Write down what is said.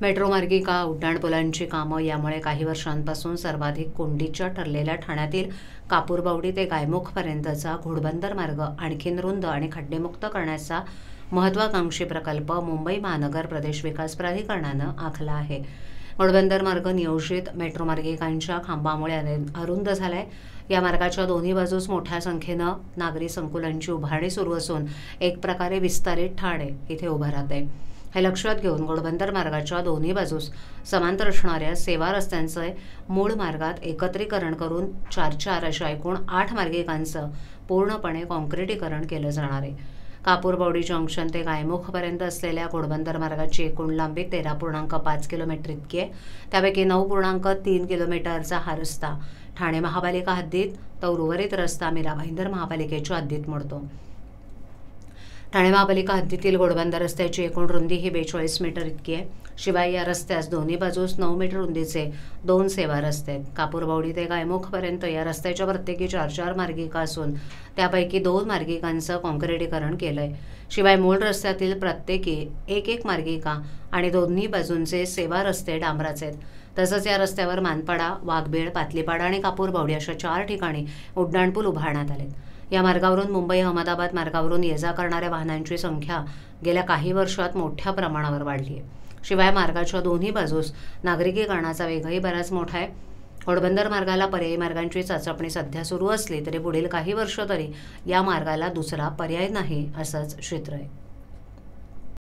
Metro मार्गिका, उड्डाणपुलांची कामं यामुळे काही वर्षांपासून सर्वाधिक कोंडीच्या ठरलेल्या ठाण्यातील कापूरबावडी ते गायमुखपर्यंतचा घोडबंदर मार्ग आणखीन रुंद आणि खड्डेमुक्त करण्याचा महत्त्वाकांक्षी प्रकल्प मुंबई महानगर प्रदेश विकास प्राधिकरणानं आखला आहे. घोडबंदर मार्ग नियोजित मेट्रो मार्गिकांच्या खांबामुळे अरुंद झालाय. या मार्गाच्या दोन्ही बाजूस मोठ्या संख्येनं नागरी संकुलांची उभारणी सुरू असून एक प्रकारे विस्तारित ठाणे इथे उभं राहते. हे लक्षात घेऊन घोडबंदर मार्गाच्या दोन्ही बाजूस समांतर असणाऱ्या सेवा रस्त्यांचे मूळ मार्गात एकत्रीकरण करून 4-4 अशा एकूण 8 मार्गिकांचं पूर्णपणे कॉन्क्रिटीकरण केलं जाणार आहे. कापूरबावडी जंक्शन ते गायमुखपर्यंत असलेल्या घोडबंदर मार्गाची एकूण लांबी 13.5 किलोमीटर इतकी आहे. त्यापैकी 9.3 किलोमीटरचा हा रस्ता ठाणे महापालिका हद्दीत तर उर्वरित रस्ता मीरा भाईंदर महापालिकेच्या हद्दीत मोडतो. ठाणे महापालिका हद्दीतील घोडबंदर रस्त्याची एकूण रुंदी ही 42 मीटर इतकी आहे. शिवाय या रस्त्यास दोन्ही बाजूस 9 मीटर रुंदीचे 2 सेवा रस्ते आहेत. कापूरबावडी ते गायमुखपर्यंत या रस्त्याच्या प्रत्येकी 4-4 मार्गिका असून त्यापैकी 2 मार्गिकांचं कॉन्क्रिटीकरण केलंय. शिवाय मूळ रस्त्यातील प्रत्येकी 1 मार्गिका आणि दोन्ही बाजूंचे सेवा रस्ते डांबराचे आहेत. तसंच या रस्त्यावर मानपाडा, वाघबीळ, पातलीपाडा आणि कापूरबावडी अशा 4 ठिकाणी उड्डाणपूल उभारण्यात आलेत. या मार्गावरून मुंबई अहमदाबाद मार्गावरून ये-जा करणाऱ्या वाहनांची संख्या गेल्या काही वर्षात मोठ्या प्रमाणावर वाढली आहे. शिवाय मार्गाच्या दोन्ही बाजूस नागरिकीकरणाचा वेगही बराच मोठा आहे. घोडबंदर मार्गाला पर्यायी मार्गांची चाचपणी सध्या सुरू असली तरी पुढील काही वर्ष तरी या मार्गाला दुसरा पर्याय नाही असंच चित्र आहे.